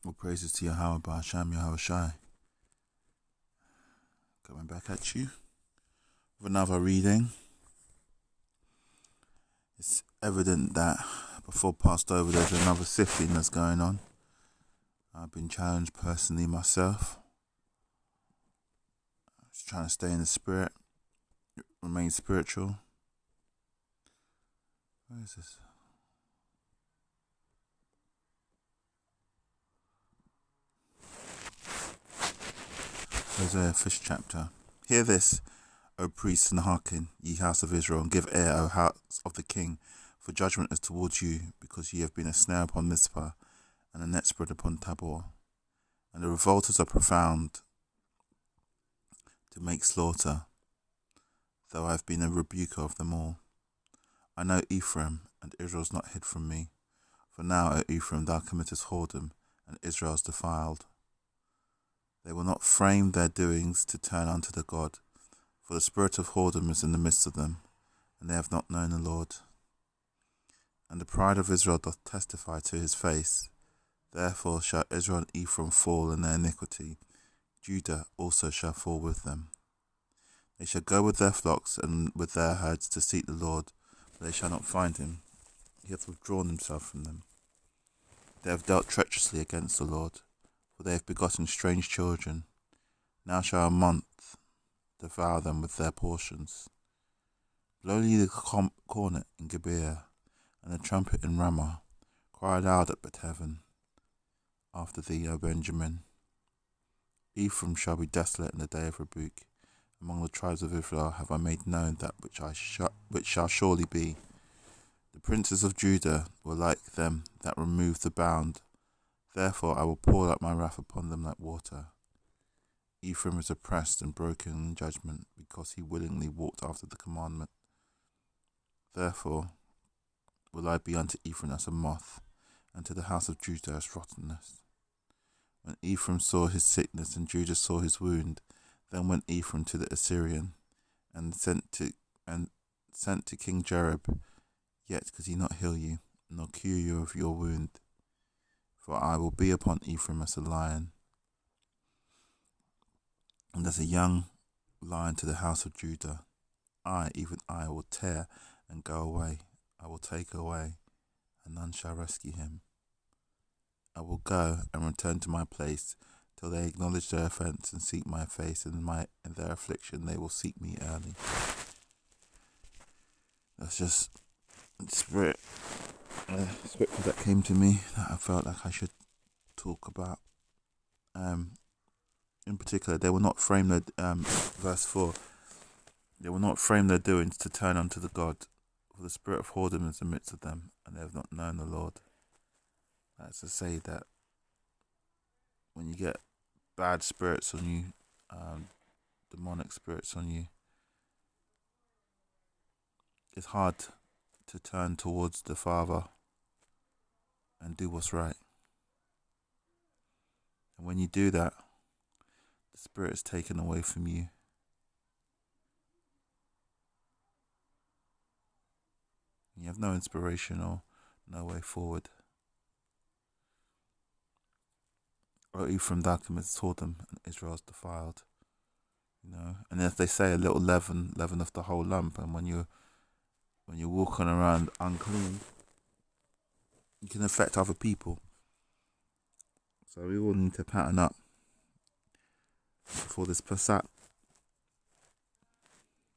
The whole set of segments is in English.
All praises to Yahweh Ba'Hasham Yahweh Shai. Coming back at you with another reading. It's evident that before passed over, there's another sifting that's going on. I've been challenged personally myself. Just trying to stay in the spirit, remain spiritual. Where is this? Hosea, first chapter. Hear this, O priests, and hearken, ye house of Israel, and give ear, O house of the king, for judgment is towards you, because ye have been a snare upon Mizpah, and a net spread upon Tabor. And the revolters are profound to make slaughter, though I have been a rebuker of them all. I know Ephraim, and Israel is not hid from me. For now, O Ephraim, thou committest whoredom, and Israel is defiled. They will not frame their doings to turn unto the God, for the spirit of whoredom is in the midst of them, and they have not known the Lord. And the pride of Israel doth testify to his face. Therefore shall Israel and Ephraim fall in their iniquity, Judah also shall fall with them. They shall go with their flocks and with their herds to seek the Lord, but they shall not find him. He hath withdrawn himself from them. They have dealt treacherously against the Lord, for they have begotten strange children. Now shall a month devour them with their portions. Blow ye the cornet in Gibeah, and the trumpet in Ramah. Cry aloud at Beth-Heaven. After thee, O Benjamin. Ephraim shall be desolate in the day of rebuke. Among the tribes of Israel have I made known that which shall surely be. The princes of Judah were like them that remove the bound. Therefore I will pour out my wrath upon them like water. Ephraim is oppressed and broken in judgment, because he willingly walked after the commandment. Therefore will I be unto Ephraim as a moth, and to the house of Judah as rottenness. When Ephraim saw his sickness and Judah saw his wound, then went Ephraim to the Assyrian, and sent to King Jareb. Yet could he not heal you, nor cure you of your wound. For I will be upon Ephraim as a lion, and as a young lion to the house of Judah. I, even I, will tear and go away. I will take away, and none shall rescue him. I will go and return to my place, till they acknowledge their offence and seek my face, and in their affliction they will seek me early. That's just spirit. Scripture that came to me that I felt like I should talk about. In particular, they will not frame their verse 4. They will not frame their doings to turn unto the God, for the spirit of whoredom is in the midst of them, and they have not known the Lord. That's to say that when you get bad spirits on you, demonic spirits on you, it's hard to turn towards the Father and do what's right. And when you do that, the spirit is taken away from you. You have no inspiration or no way forward. O Ephraim, thou committest whoredom, and Israel is defiled. And as they say, a little leaven of the whole lump. And when you're walking around unclean, you can affect other people. So we all need to pattern up before this Passat.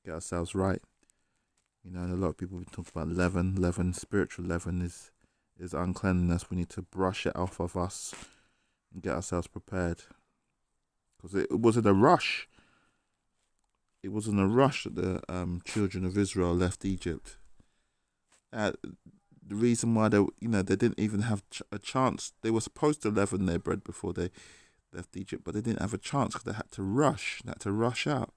Get ourselves right. And a lot of people talk about leaven. Spiritual leaven is uncleanness. We need to brush it off of us and get ourselves prepared. Because it wasn't a rush. It wasn't a rush that the children of Israel left Egypt. The reason why they didn't even have a chance. They were supposed to leaven their bread before they left Egypt, but they didn't have a chance because they had to rush. They had to rush out.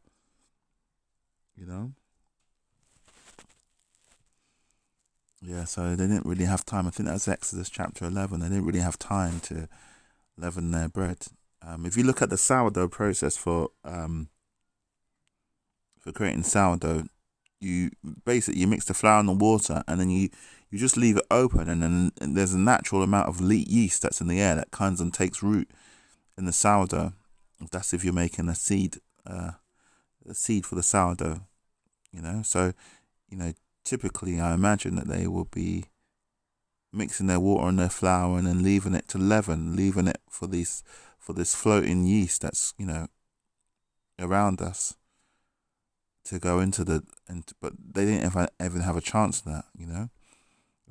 Yeah, so they didn't really have time. I think that's Exodus chapter 11. They didn't really have time to leaven their bread. If you look at the sourdough process for creating sourdough, you mix the flour and the water, and then you You just leave it open, and then there's a natural amount of yeast that's in the air that comes and takes root in the sourdough. That's if you're making a seed for the sourdough, So, typically I imagine that they will be mixing their water and their flour and then leaving it to leaven, leaving it for this floating yeast that's around us to go into but they didn't even have a chance of that, And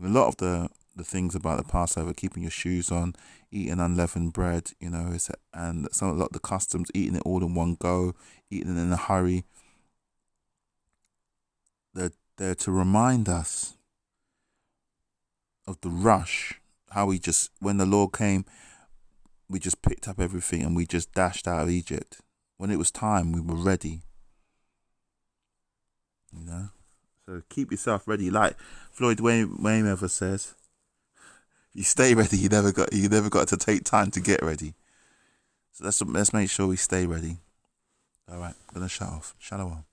a lot of the things about the Passover, keeping your shoes on, eating unleavened bread, and a lot of the customs, eating it all in one go, eating it in a hurry. They're there to remind us of the rush, how when the Lord came, we just picked up everything and we just dashed out of Egypt. When it was time, we were ready. So keep yourself ready. Like Floyd Mayweather says, you stay ready. You never got to take time to get ready. So let's make sure we stay ready. All right, I'm gonna shut off. Shalom.